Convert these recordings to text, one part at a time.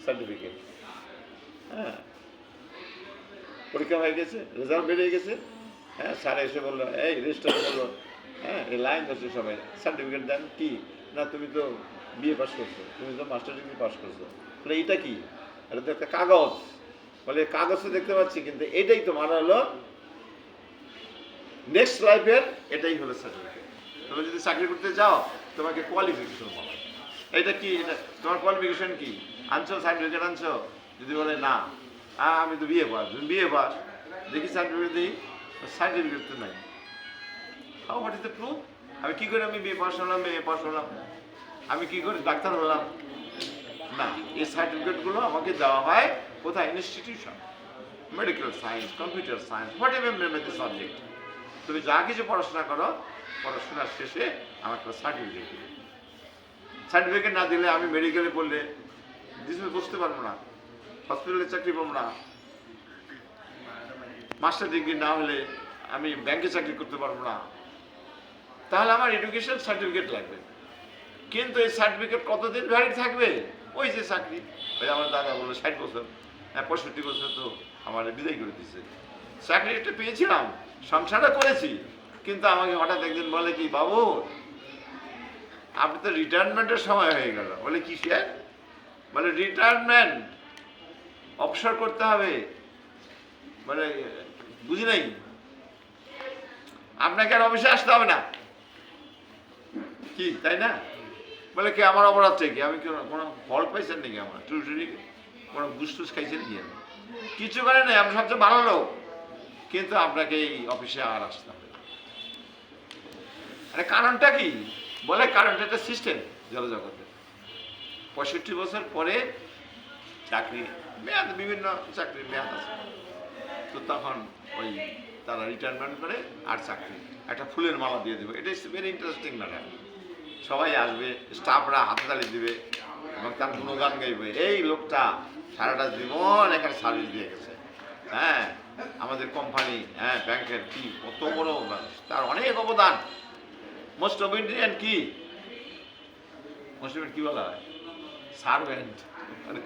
Certificate. হ্যাঁ, পরীক্ষা হয়ে গেছে, রেজাল্ট বেরিয়ে গেছে। হ্যাঁ, স্যার এসে বললো, এই রেজিস্টার বললো, হ্যাঁ এই লাইন ধরছে সবাই, সার্টিফিকেট দেন। কি না, তুমি তো বিএ পাস করছো, তুমি তো মাস্টার ডিগ্রি পাস করছো। বলে এটা কি? এটা তো একটা কাগজ। বলে কাগজে দেখতে পাচ্ছি, কিন্তু এটাই তোমার হলো নেক্সট লাইফের, এটাই হলো সার্টিফিকেট। তুমি যদি চাকরি করতে যাও, তোমাকে কোয়ালিফিকেশন বলা। এটা কি? এটা তোমার কোয়ালিফিকেশন কি? আনছো সার্টিফিকেট আনছো? যদি বলে না, আমি তো বিএ পাস। বিএ পাস, দেখি সার্টিফিকেট দিই, সার্টিফিকেট তো নাই। How what is the proof? আমি কি করে আমি বিএ পাস হলাম, বিএ পাস হলাম? আমি কি করে ডাক্তার হলাম? না, এই সার্টিফিকেটগুলো আমাকে দেওয়া হয় কোথায়? Institution, medical science, computer science, what ever name the subject. তুমি যা কিছু পড়াশোনা করো, পড়াশোনার শেষে আমাকে সার্টিফিকেট দিবে। সার্টিফিকেট না দিলে আমি মেডিকেলে পড়লে বিজনেস বসতে পারবো না, হসপিটালে চাকরি পাবো না। মাস্টার ডিগ্রি না হলে আমি ব্যাংকে চাকরি করতে পারবো না। তাহলে আমার এডুকেশন সার্টিফিকেট লাগবে। কিন্তু এই সার্টিফিকেট কতদিন ভ্যালিড থাকবে? ওই যে চাকরি, ওই আমার দাদা বললো 60 বছর, 65 বছর তো আমার বিদায় করে দিচ্ছে। চাকরিটা পেয়েছিলাম, সংসারটা করেছি, কিন্তু আমাকে হঠাৎ একদিন বলে কি, বাবু আপনি তো রিটায়ারমেন্টের সময় হয়ে গেল। বলে কিসের? বলে রিটায়ারমেন্ট, অবসর করতে হবে। মানে বুঝি নাই, আপনাকে আর অফিসে আসতে হবে না। কি তাই না? বলে কি আমার অপরাধটা কি? আমি কোনো ফল পাইছেন নাকি? আমার টুরি কোনো ঘুষ খাইছেন কি? আমি কিছু করে নাই, আমি সবচেয়ে ভালো লোক, কিন্তু আপনাকে এই অফিসে আর আসতে হবে। আরে কারণটা কি? বলে কারণটা একটা সিস্টেম জলজগতে। 65 বছর পরে চাকরি মেয়াদ, বিভিন্ন চাকরির মেয়াদ আছে, তো তখন ওই তারা রিটায়ারমেন্ট করে আর চাকরি একটা ফুলের মালা দিয়ে দেবে। এটা ইজ ভেরি ইন্টারেস্টিং ম্যাটার। সবাই আসবে, স্টাফরা হাততালি দিবে এবং তার গুণগান গাইবে, এই লোকটা সারাটা জীবন এখানে সার্ভিস দিয়ে গেছে। হ্যাঁ, আমাদের কোম্পানি, হ্যাঁ ব্যাংকের কি কত বড়, তার অনেক অবদান। মোস্ট ওবিডিয়েন্ট কি? মোস্ট ওবিডিয়েন্ট কি বলা হয়? সার্ভেন্ট, মানে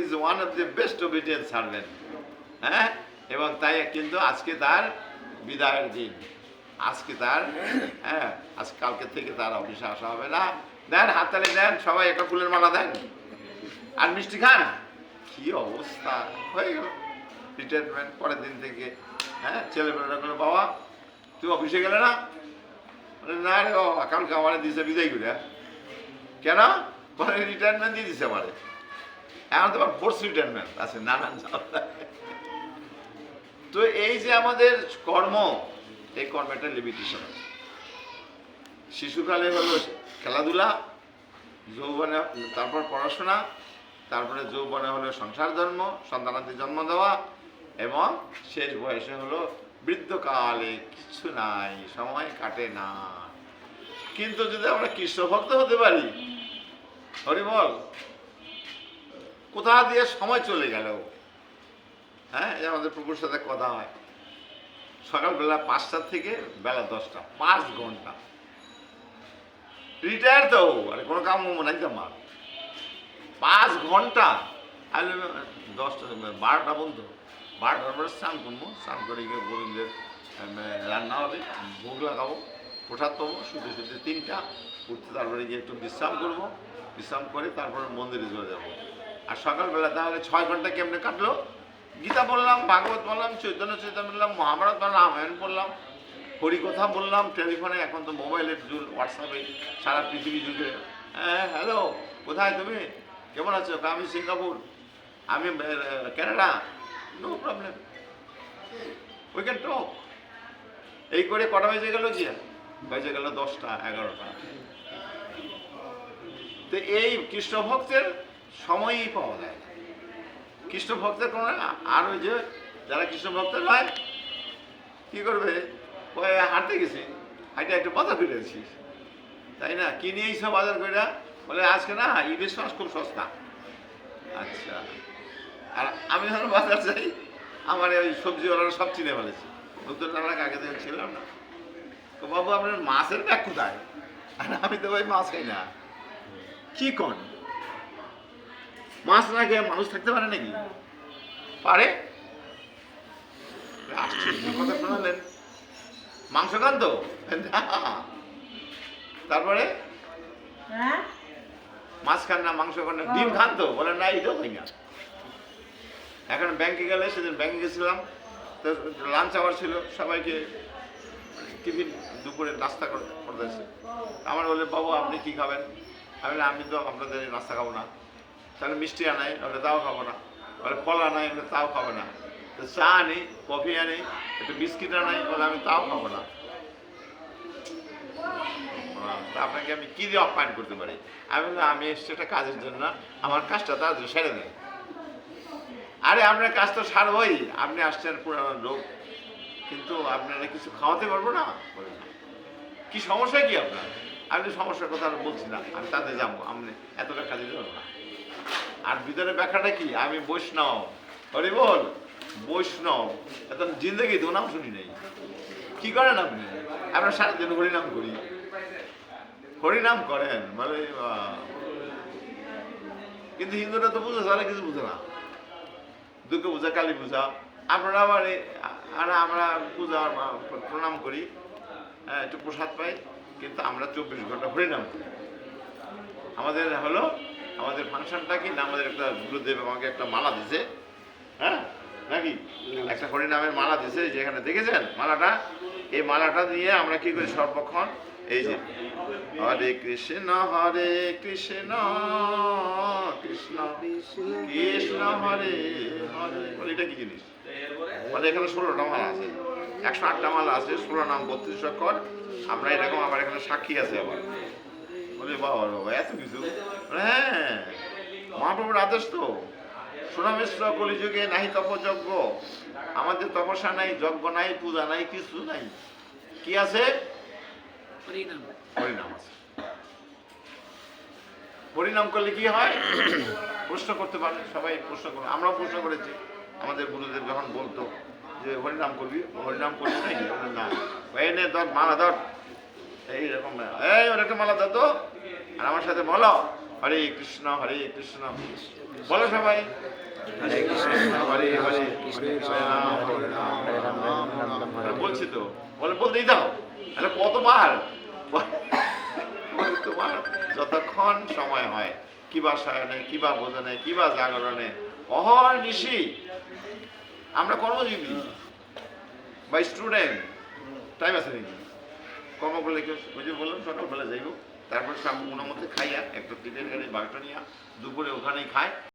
is one of the best obedient servant. হ্যাঁ, এবং তাই কিন্তু আজকে তার বিদায়ের দিন। আজকে তার, হ্যাঁ কালকে থেকে তার অফিসে আসা হবে না। দেন হাততালি দেন, সবাই একটা ফুলের মালা দেন আর মিষ্টি খান। কি অবস্থা হয়ে গেল রিটায়ারমেন্ট পরের দিন থেকে। হ্যাঁ, ছেলেমেয়েরা বলে, বাবা তুই অফিসে গেলে না? না রে বাবা, কালকে আমার দিয়েছে বিদায় করে। কেন? বলে রিটায়ারমেন্ট দিয়ে দিছে আমারে। এখন তো আমার ফোর্স রিটায়ারমেন্ট আছে, নানান। তো এই যে আমাদের কর্ম, এই কর্মের লিমিটেশন আছে। শিশুকালে হলো খেলাধুলা, যৌবনে তারপর পড়াশোনা, তারপরে যৌবনে হলো সংসার ধর্ম, সন্তানাদি জন্ম দেওয়া, এবং শেষ বয়সে হলো বৃদ্ধকালে কিছু নাই, সময় কাটে না। কিন্তু যদি আমরা কৃষ্ণ ভক্ত হতে পারি, হরি বল, কোথা দিয়ে সময় চলে গেল। হ্যাঁ, আমাদের প্রভুর সাথে কথা হয় সকালবেলা 5টা থেকে বেলা 10টা, 5 ঘন্টা রিটায়ার তো, আরে কোনো কাম নাই তো আমার। 5 ঘন্টা, আমি 10টা 12টা বন্ধ, 12টার পরে স্নান করবো, স্নান করে গিয়ে গোবিন্দের রান্না হবে, ভোগ লাগাবো, প্রসাদ পাবো, শুতে শুতে 3টা, উঠতে তারপরে গিয়ে একটু বিশ্রাম করবো, বিশ্রাম করে তারপরে মন্দিরে চলে যাবো। আর সকালবেলা তাহলে 6 ঘন্টা কেমনে কাটলো? গীতা বললাম, ভাগবত বললাম, চৈতন্য বললাম, মহাভারত বললাম, রামায়ণ বললাম, হরিকথা বললাম টেলিফোনে। এখন তো মোবাইলের যুগ, হোয়াটসঅ্যাপে সারা পৃথিবী যুগে। হ্যাঁ, হ্যালো, কোথায় তুমি, কেমন আছো? আমি সিঙ্গাপুর, আমি Canada, no problem, we can talk. এই করে কটা বেজে গেল? কি বেজে গেল 10টা 11টা। তো এই কৃষ্ণ ভক্তের সময়ই পাওয়া যায় না। কৃষ্ণ ভক্তের কোনো, আর ওই যে যারা কৃষ্ণ ভক্তের হয় কি করবে? ওই হাঁটতে গেছি, হাঁটে একটা বাজার ফিরেছি, তাই না? কি নিয়ে এইসব বাজার করে? বলে আজকে না ইলিশ মাছ খুব সস্তা। আচ্ছা, আর আমি যখন বাজার যাই, আমার ওই সবজিওয়ালারা সব চিনে ফেলেছি, নতুন রান্না আগে থেকে ছিলাম না। তো বাবু আপনার মাছের ব্যাগ কোথায়? আর আমি তো ভাই মাছ খাই না। কি কন? মাছ না খেয়ে মানুষ থাকতে পারে নাকি? পারে। আশ্চর্য কথা শোনালেন। মাংস খান তো? তারপরে মাছ খান না, মাংস খান না, ডিম খান তো? বলে না, এটাও খাই না। এখন ব্যাংকে গেলে, সেদিন ব্যাংকে গেছিলাম, তো লাঞ্চ আওয়ার ছিল, সবাইকে টিফিন দুপুরে নাস্তা করতেছে। আমার বলে, বাবু আপনি কি খাবেন? আমি তো আপনাদের নাস্তা খাবো না। তাহলে মিষ্টি আনাই, বলে তাও খাবো না। বলে ফল আনাই, বলে তাও খাবো না। তো চা আনি, কফি আনি, একটু বিস্কিট আনাই, বলে আমি তাও খাবো না। আপনাকে আমি কি দিয়ে আপ্যায়ন করতে পারি? আমি বললাম, আমি এসছি একটা কাজের জন্য, আমার কাজটা তাড়াতাড়ি সেরে দেয়। আরে আপনার কাজ তো সারবই, আপনি আসছেন পুরানো লোক, কিন্তু আপনারা কিছু খাওয়াতে পারবো না? বলে না। কি সমস্যা কি আপনার? আমি সমস্যার কথা আর বলছি না, আমি তাতে যাবো, আপনি এতটা কাজে যাবো না। আর ভিতরে ব্যাখ্যাটা কি? আমি বৈষ্ণব। হরি বল, বৈষ্ণব। এত জিন্দগি তো নাম শুনি নাই। কি করেন আপনি? আমরা সারাদিন হরিনাম করি। হরিনাম করেন মানে, কিন্তু হিন্দুরা তো বুঝে, তারা কিছু বুঝে না। দুর্গা পূজা, কালী পূজা, আপনারা আবার আমরা পূজা প্রণাম করি, হ্যাঁ, একটু প্রসাদ পাই, কিন্তু আমরা 24 ঘন্টা হরিনাম করি। আমাদের হলো, আমাদের ফাংশনটা কি না, আমাদের একটা গুরুদেব আমাকে একটা মালা দিছে, হ্যাঁ নাকি, একটা হরিনামের মালা দিছে, যেখানে দেখেছেন মালাটা, এই মালাটা দিয়ে আমরা কি করি সর্বক্ষণ, এই যে হরে কৃষ্ণ কৃষ্ণ কৃষ্ণ কৃষ্ণ হরে হরে। এটা কি জিনিস? মানে এখানে 16টা মালা আছে, 108টা মালা আছে, 16 নাম 32 অক্ষর। আমরা এরকম, আবার এখানে সাক্ষী আছে আবার। বলে বাবা বাবা, এত কিছু? হ্যাঁ, মহাপ্রভুর আদেশ তো। সুনামেশ্র কলিযুগে নাহি তপযজ্ঞ, আমাদের তপস্যা নাই, যজ্ঞ নাই, পূজা নাই, কিছু নাই। কি আছে? হরিনাম আছে। হরিনাম করলে কি হয়? প্রশ্ন করতে পারে সবাই, প্রশ্ন করে, আমরাও প্রশ্ন করেছি। আমাদের গুরুদেব যখন বলতো যে হরিনাম করবি, হরিনাম করবি নাকি? না, এই নে ধর মালা ধর, এইরকম, এই ওর একটা মালা ধর তো, আর আমার সাথে বলো হরে কৃষ্ণ বলো সবাই, হরে কৃষ্ণ হরে হরে বলছি তো, বলে বলতেই দাও। তাহলে কতবার? তোমার যতক্ষণ সময় হয়, কিবা সায়নে, কিবা ভোজনে, কিবা জাগরণে, অহর্নিশি আমরা কর্মজীবী বা স্টুডেন্ট, টাইম আছে নাকি? কর্ম করলে কেউ, ওই যে বললাম সকালবেলা যাইব, তারপরে সব কোনো মধ্যে খাইয়া একটা টিফিন গাড়ি 12টা নিয়ে দুপুরে ওখানেই খায়।